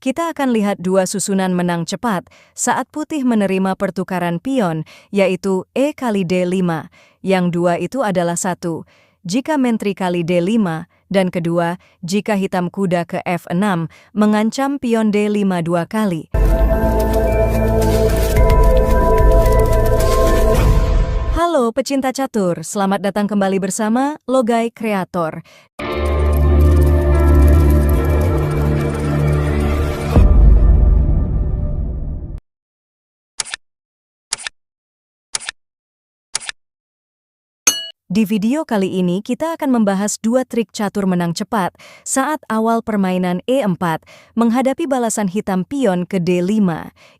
kita akan lihat dua susunan menang cepat saat putih menerima pertukaran pion, yaitu E kali D5, yang dua itu adalah 1, jika mentri kali D5, dan kedua, jika hitam kuda ke F6, mengancam pion D5 dua kali. Halo pecinta catur, selamat datang kembali bersama Logai Kreator. Di video kali ini kita akan membahas dua trik catur menang cepat saat awal permainan E4 menghadapi balasan hitam pion ke D5.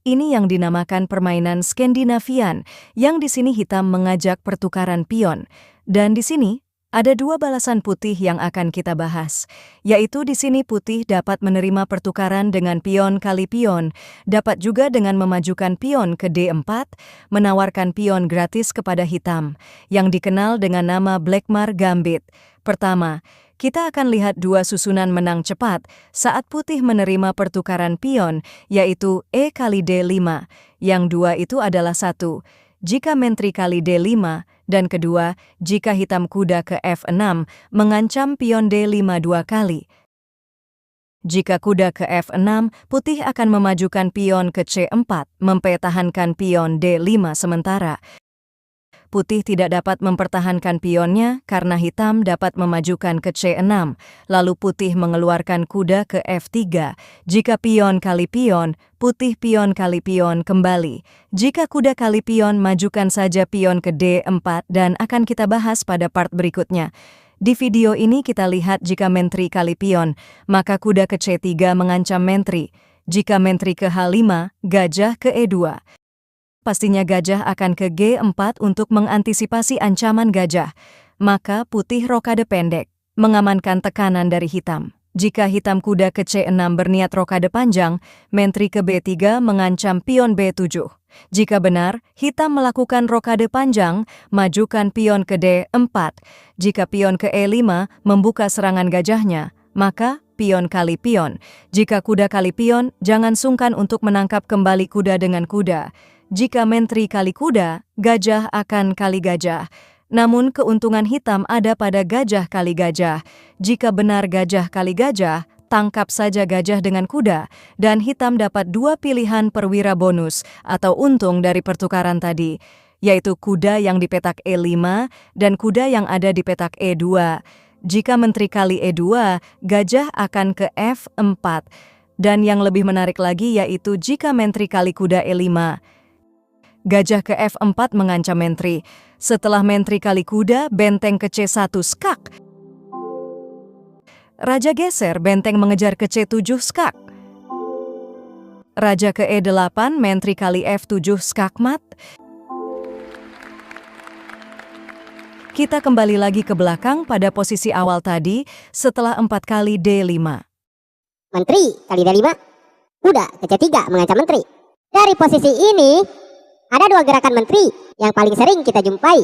Ini yang dinamakan permainan Skandinavian, yang di sini hitam mengajak pertukaran pion. Dan di sini ada dua balasan putih yang akan kita bahas, yaitu di sini putih dapat menerima pertukaran dengan pion kali pion, dapat juga dengan memajukan pion ke D4, menawarkan pion gratis kepada hitam, yang dikenal dengan nama Blackmar Gambit. Pertama, kita akan lihat dua susunan menang cepat saat putih menerima pertukaran pion, yaitu E kali D5, yang dua itu adalah 1, jika mentri kali D5, dan kedua, jika hitam kuda ke F6, mengancam pion D5 dua kali. Jika kuda ke F6, putih akan memajukan pion ke C4, mempertahankan pion D5 sementara. Putih tidak dapat mempertahankan pionnya karena hitam dapat memajukan ke C6, lalu putih mengeluarkan kuda ke F3. Jika pion kali pion, putih pion kali pion kembali. Jika kuda kali pion, majukan saja pion ke D4 dan akan kita bahas pada part berikutnya. Di video ini kita lihat jika mentri kali pion, maka kuda ke C3 mengancam mentri. Jika mentri ke H5, gajah ke E2. Pastinya gajah akan ke G4 untuk mengantisipasi ancaman gajah. Maka putih rokade pendek, mengamankan tekanan dari hitam. Jika hitam kuda ke C6 berniat rokade panjang, mentri ke B3 mengancam pion B7. Jika benar, hitam melakukan rokade panjang, majukan pion ke D4. Jika pion ke E5 membuka serangan gajahnya, maka pion kali pion. Jika kuda kali pion, jangan sungkan untuk menangkap kembali kuda dengan kuda. Jika mentri kali kuda, gajah akan kali gajah. Namun keuntungan hitam ada pada gajah kali gajah. Jika benar gajah kali gajah, tangkap saja gajah dengan kuda, dan hitam dapat dua pilihan perwira bonus atau untung dari pertukaran tadi, yaitu kuda yang di petak E5 dan kuda yang ada di petak E2. Jika mentri kali E2, gajah akan ke F4. Dan yang lebih menarik lagi yaitu jika mentri kali kuda E5. Gajah ke F4 mengancam mentri. Setelah mentri kali kuda, benteng ke C1 skak. Raja geser, benteng mengejar ke C7 skak. Raja ke E8, mentri kali F7 skak mat. Kita kembali lagi ke belakang pada posisi awal tadi setelah 4 kali D5. Mentri kali D5, kuda ke C3 mengancam mentri. Dari posisi ini, ada dua gerakan menteri yang paling sering kita jumpai.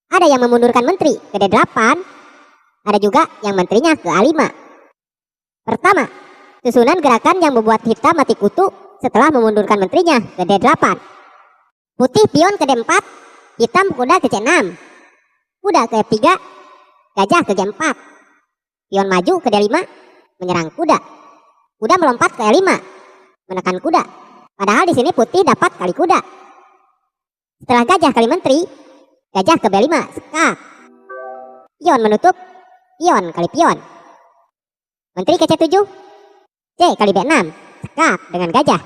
Ada yang memundurkan menteri ke D8, ada juga yang menterinya ke A5. Pertama, susunan gerakan yang membuat hitam mati kutu setelah memundurkan menterinya ke D8. Putih pion ke D4, hitam kuda ke C6. Kuda ke F3, gajah ke G4. Pion maju ke D5, menyerang kuda. Kuda melompat ke E5, menekan kuda. Padahal di sini putih dapat kali kuda. Setelah gajah kali menteri, gajah ke B5, skak. Pion menutup, pion kali pion. Menteri ke C7, C kali B6, skak dengan gajah.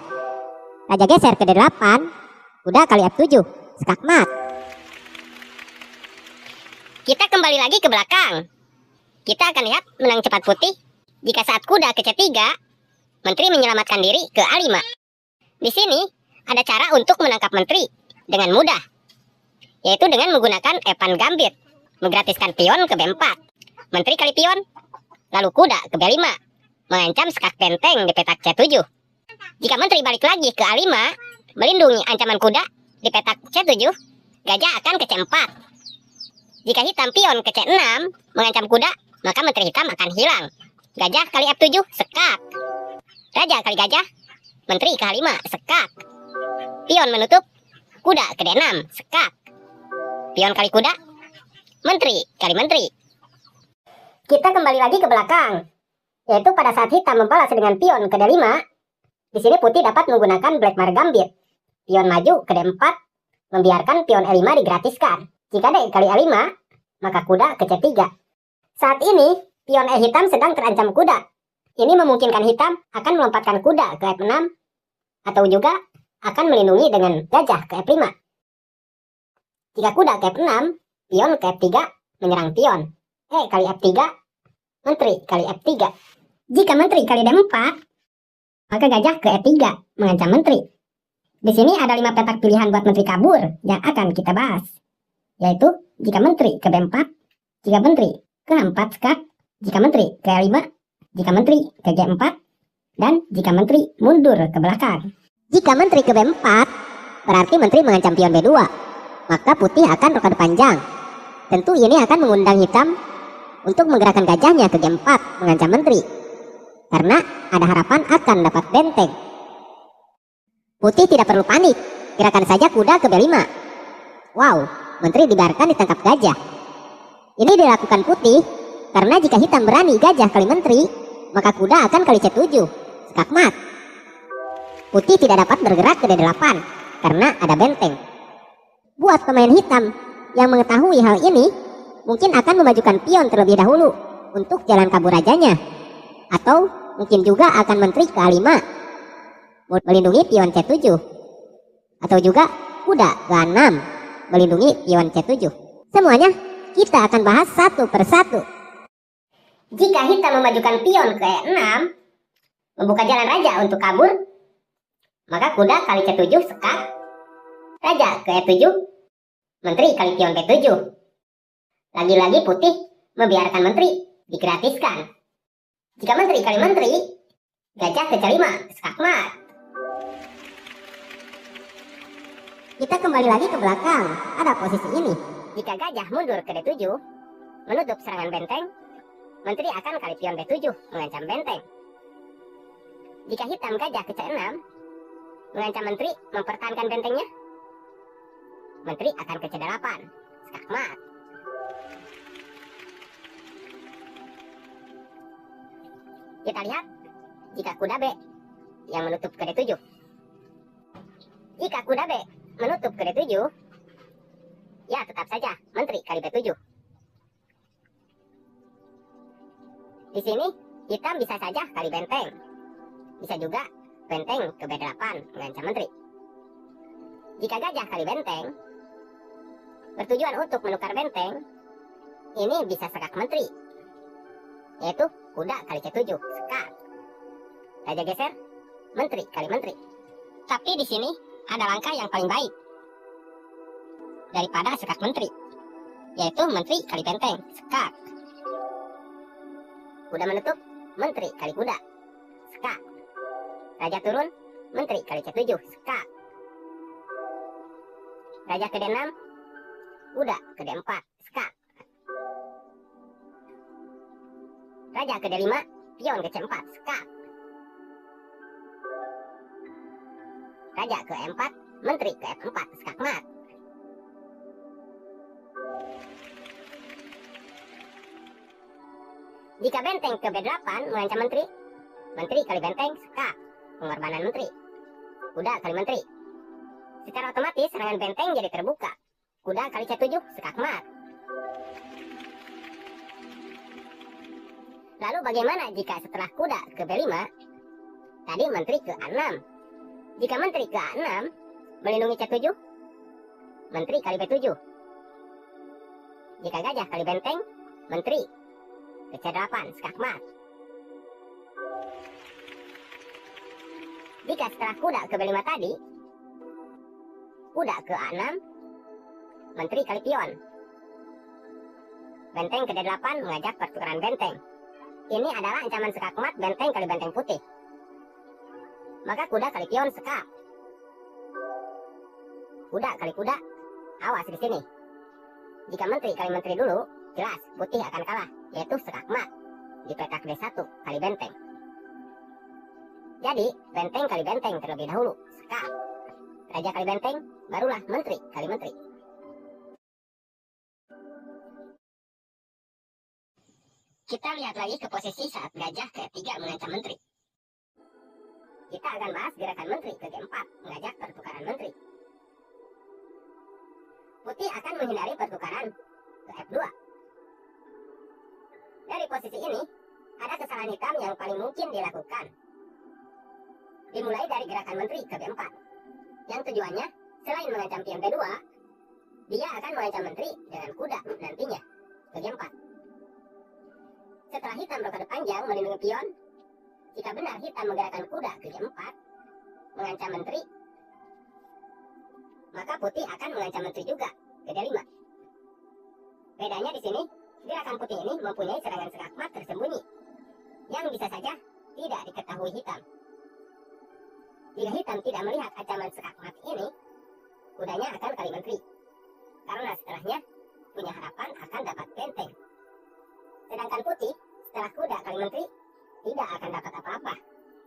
Raja geser ke D8, kuda kali F7, skak mat. Kita kembali lagi ke belakang. Kita akan lihat menang cepat putih jika saat kuda ke C3, menteri menyelamatkan diri ke A5. Di sini ada cara untuk menangkap menteri dengan mudah, yaitu dengan menggunakan Evan Gambit, menggratiskan pion ke B4, menteri kali pion, lalu kuda ke B5, mengancam skak benteng di petak C7. Jika menteri balik lagi ke A5, melindungi ancaman kuda di petak C7, gajah akan ke C4. Jika hitam pion ke C6, mengancam kuda, maka menteri hitam akan hilang. Gajah kali F7, skak. Raja kali gajah, menteri ke H5, sekak. Pion menutup, kuda ke D6, sekak. Pion kali kuda, menteri kali menteri. Kita kembali lagi ke belakang, yaitu pada saat hitam membalas dengan pion ke D5. Di sini putih dapat menggunakan Black Mar Gambit. Pion maju ke D4, membiarkan pion E5 digratiskan. Jika D kali E5, maka kuda ke C3. Saat ini, pion E hitam sedang terancam kuda. Ini memungkinkan hitam akan melompatkan kuda ke F6, atau juga akan melindungi dengan gajah ke F5. Jika kuda ke F6, pion ke F3 menyerang pion. E kali F3, menteri kali F3. Jika menteri kali D4, maka gajah ke E3 mengancam menteri. Di sini ada 5 petak pilihan buat menteri kabur yang akan kita bahas, yaitu jika menteri ke B4, jika menteri ke H4 skak, jika menteri ke E5, jika menteri ke G4, dan jika menteri mundur ke belakang. Jika menteri ke B4, berarti menteri mengancam pion B2. Maka putih akan rokade panjang. Tentu ini akan mengundang hitam untuk menggerakkan gajahnya ke G4 mengancam menteri. Karena ada harapan akan dapat benteng. Putih tidak perlu panik, gerakan saja kuda ke B5. Wow, menteri dibiarkan ditangkap gajah. Ini dilakukan putih karena jika hitam berani gajah kali menteri, maka kuda akan kali C7, skakmat. Putih tidak dapat bergerak ke D8 karena ada benteng. Buat pemain hitam yang mengetahui hal ini, mungkin akan memajukan pion terlebih dahulu untuk jalan kabur rajanya. Atau mungkin juga akan menteri ke A5, melindungi pion C7. Atau juga kuda ke A6, melindungi pion C7. Semuanya kita akan bahas satu persatu. Jika hitam memajukan pion ke E6, membuka jalan raja untuk kabur, maka kuda kali C7 sekak, raja ke E7, menteri kali pion B7. Lagi-lagi putih membiarkan menteri digratiskan. Jika menteri kali menteri, gajah ke C5, skakmat. Kita kembali lagi ke belakang, ada posisi ini. Jika gajah mundur ke D7, menutup serangan benteng, menteri akan kali pion B7 mengancam benteng. Jika hitam gajah ke C6, mengancam menteri mempertahankan bentengnya, menteri akan ke C8, skakmat. Kita lihat jika kuda B yang menutup ke D7. Jika kuda B menutup ke D7, ya tetap saja menteri kali B7. Di sini hitam bisa saja kali benteng. Bisa juga benteng ke B8 mengancam menteri. Jika gajah kali benteng, bertujuan untuk menukar benteng, ini bisa sekak menteri, yaitu kuda kali C7, sekak. Raja geser, menteri kali menteri. Tapi di sini ada langkah yang paling baik daripada sekak menteri, yaitu menteri kali benteng, sekak. Kuda menutup, menteri kali kuda, sekak. Raja turun, menteri kali C7, sekak. Raja ke D6, kuda ke D4, sekak. Raja ke D5, pion ke C4, skak. Raja ke E4, menteri ke F4, skakmat. Jika benteng ke B8 mengancam menteri, menteri kali benteng, skak. Pengorbanan menteri. Kuda kali menteri. Secara otomatis serangan benteng jadi terbuka. Kuda kali C7, skakmat. Lalu bagaimana jika setelah kuda ke B5, tadi menteri ke A6? Jika menteri ke A6, melindungi C7, menteri kali B7. Jika gajah kali benteng, menteri ke C8, skakmat. Jika setelah kuda ke B5 tadi, kuda ke A6, menteri kali pion. Benteng ke D8 mengajak pertukaran benteng. Ini adalah ancaman skakmat benteng kali benteng putih. Maka kuda kali pion sekak. Kuda kali kuda, awas di sini. Jika menteri kali menteri dulu, jelas putih akan kalah, yaitu skakmat di petak D1 kali benteng. Jadi, benteng kali benteng terlebih dahulu. Sekap. Raja kali benteng, barulah menteri kali menteri. Kita lihat lagi ke posisi saat gajah ke-3 mengancam menteri. Kita akan bahas gerakan menteri ke-4 mengajak pertukaran menteri. Putih akan menghindari pertukaran ke F2. Dari posisi ini, ada kesalahan hitam yang paling mungkin dilakukan. Dimulai dari gerakan menteri ke-4, yang tujuannya selain mengancam pion B2, dia akan mengancam menteri dengan kuda nantinya ke-4. Setelah hitam blokade panjang melindungi pion, jika benar hitam menggerakkan kuda ke-4 mengancam menteri, maka putih akan mengancam menteri juga ke D5. Bedanya di sini, gerakan putih ini mempunyai serangan skakmat tersembunyi yang bisa saja tidak diketahui hitam. Jika hitam tidak melihat ancaman skakmat ini, kudanya akan kali menteri, karena setelahnya punya harapan akan dapat benteng. Sedangkan putih setelah kuda kali menteri tidak akan dapat apa-apa.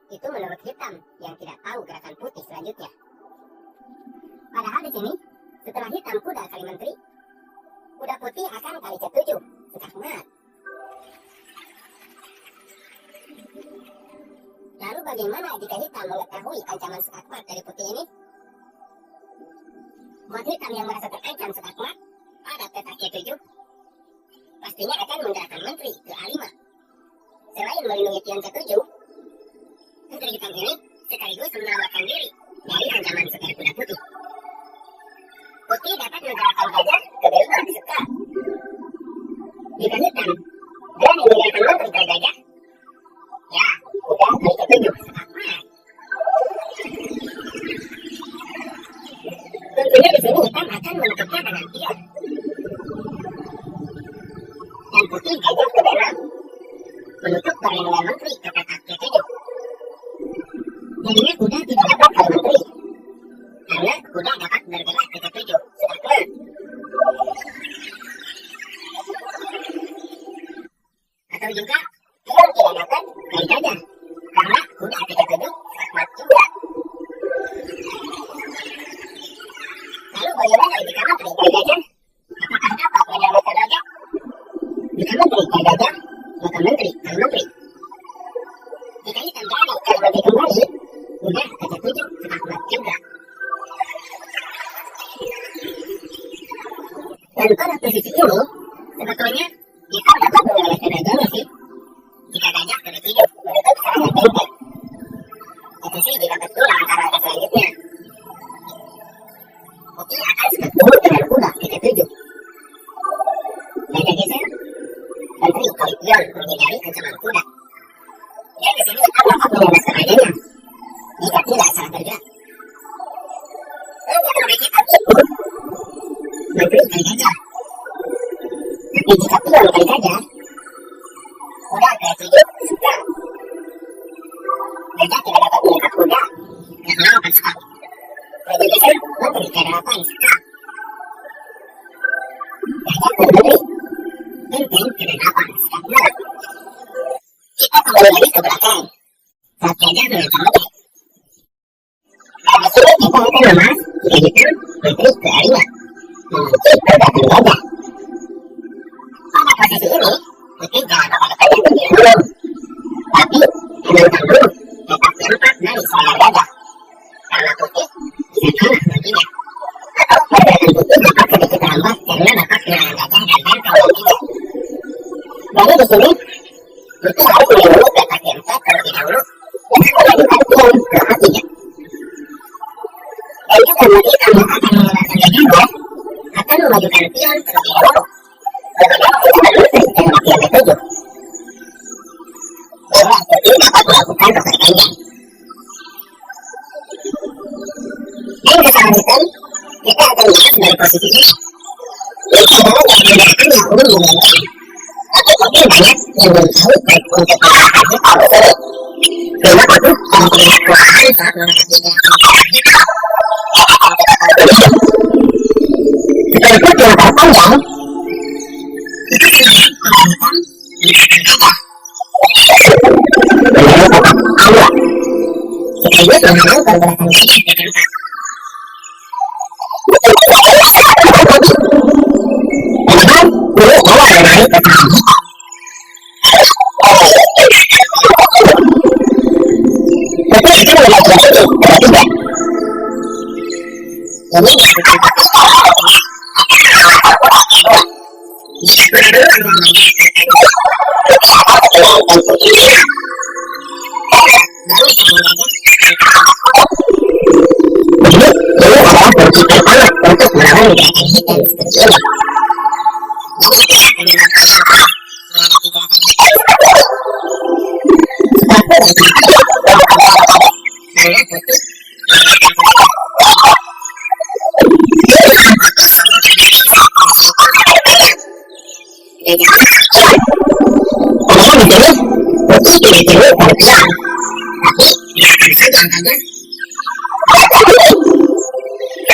Itu menurut hitam yang tidak tahu gerakan putih selanjutnya. Padahal di sini setelah hitam kuda kali menteri, kuda putih akan kali C7 skakmat. Lalu bagaimana jika hitam mengetahui ancaman skakmat dari putih ini? Buat hitam yang merasa terancam skakmat pada peta C7, pastinya akan menggerakkan menteri ke A5. Selain melindungi pion C7, menteri hitam ini sekaligus menyelamatkan diri dari ancaman setir kuda putih. Putih dapat menggerakkan gajah ke B5 sekap. Jika hitam berani menggerakkan menteri ke gajah, ya udah kali C7 skakmat. Tentunya di sini hitam akan menutupnya dengan pion. Dan putih gajah ke B6 menutup perlindungan menteri ke petak C7. Jadinya kuda tidak dapat kali menteri, karena kuda dapat bergerak ke C7 skakmat. Atau juga pion tidak dapat kali gajah, karena kuda ke C7 skakmat juga. Lalu bagaimana jika menteri kali gajah? Apakah dapat menyelamatkan gajah? Jika menteri kali gajah, maka menteri kali menteri. Jika hitam berani kali menteri kembali, kuda ke C7 skakmat juga. Dan pada posisi ini, sebetulnya hitam dapat menyelamatkan gajahnya sih. Jika gajah ke D7 menutup serangan benteng. Itu sih jika betul langkah-langkah selanjutnya. Putih akan seketemu dengan kuda ke C7. Gajah geser, menteri kali pion menghindari ancaman kuda. Dan di sini hitam dapat menyelamatkan gajahnya jika tidak salah bergerak. Jika mereka hitam itu menteri kali gajah. Tapi jika pion kali gajah, kuda ke C7 skak. Gajah tidak dapat mengikat kuda karena 8 skak. Gajah geser, menteri ke 8 skak. Gajah ke menteri, benteng ke 8 skakmat. Kita kembali lagi ke belakang saat gajah mengancam menteri. Dan di sini kita akan membahas jika hitam menteri ke A5 mengunci pergerakan gajah. Pada posisi ini, putih jangan blokade panjang terlebih dahulu, tapi menentang dulu petak C4 dari serangan gajah, karena putih bisa kalah nantinya. Atau pergerakan putih dapat sedikit terlambat karena dapat serangan gajah dan benteng nantinya. Jadi di sini, putih harus melindungi petak C4 terlebih dahulu dengan mengajukan pion ke A3. Dan juga putih yang akan mengeluarkan gajahnya akan memajukan pion terlebih dahulu. Kemudian kita menteri ke pion B7. Sehingga putih dapat melakukan blokade panjang. Dan kesalahan hitam, kita akan lihat dari posisi ini. Ini adalah gerakan yang umum dimainkan. Tapi mungkin banyak yang belum tahu trik untuk melakukan hitam di sini. Sehingga putih tidak terlihat kewalahan saat menghadapi gerakan hitam. Setelah putih blokade panjang, kita akan lihat para hitam menggunakan gajah. Menjadi kotak A2. sekaligus menghalau pergerakan gajah ke tempat. Padahal dulu awal dari pertarungan hitam. Putih akan memiliki itu ketiga. Ini dilakukan Putih jika kurang dulu menggunakan dan Putih baru dulu adalah kunci pertama untuk melawan gerakan hitam seperti ini. Jadi saya akan melakukan langkah menghadapi gerakan hitam seperti ini. Setelah itu karena Putih padahal di sini Putih tidak perlu berperan, tapi gerakan saja angkanya. Karena terpilih kan, gajah akan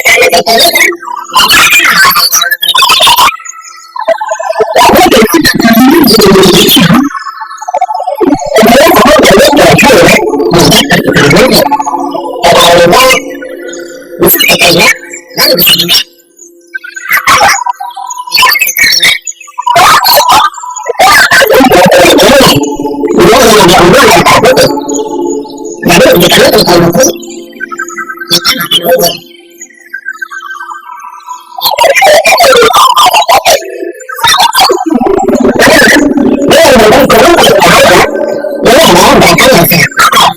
melawan bisa diterima, lalu bisa juga jadi jika lu tinggal Putih, kita makan bubur. Dia memang kurang paling bahaya. Ini adalah gerakan yang sangat fatal.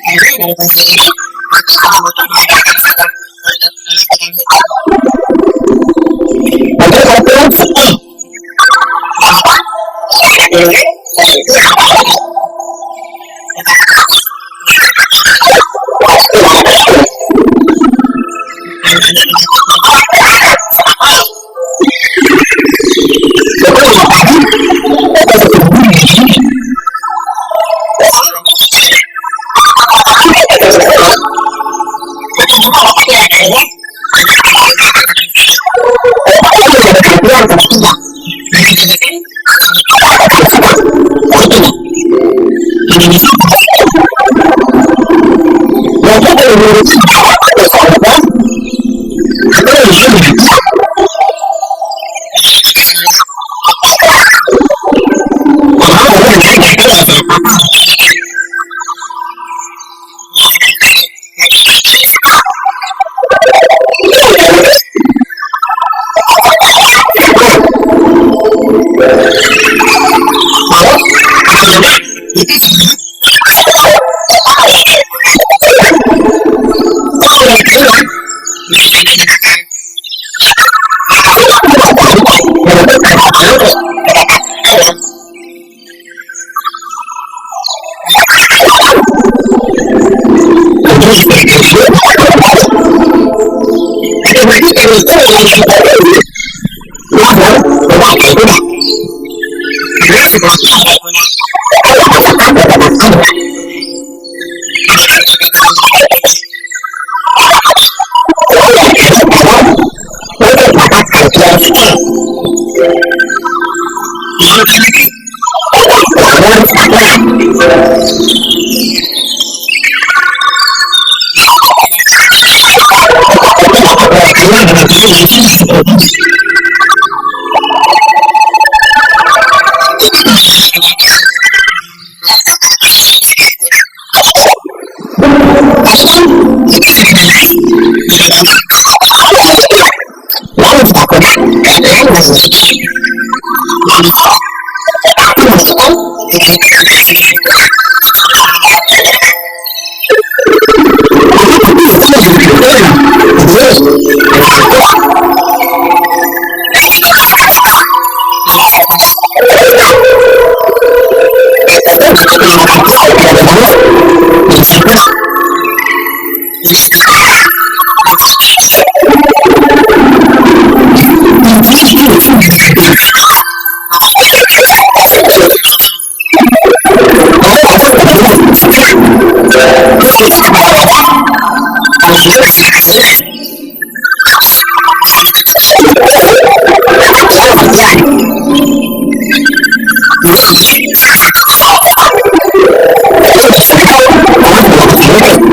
Karena dari posisi ini, Putih hanya butuh menggerakkan saja untuk menghentikan hitam. Putih berpeluang sukses. Ternyata, tidak ada pilihan selain Tuhan dari Ini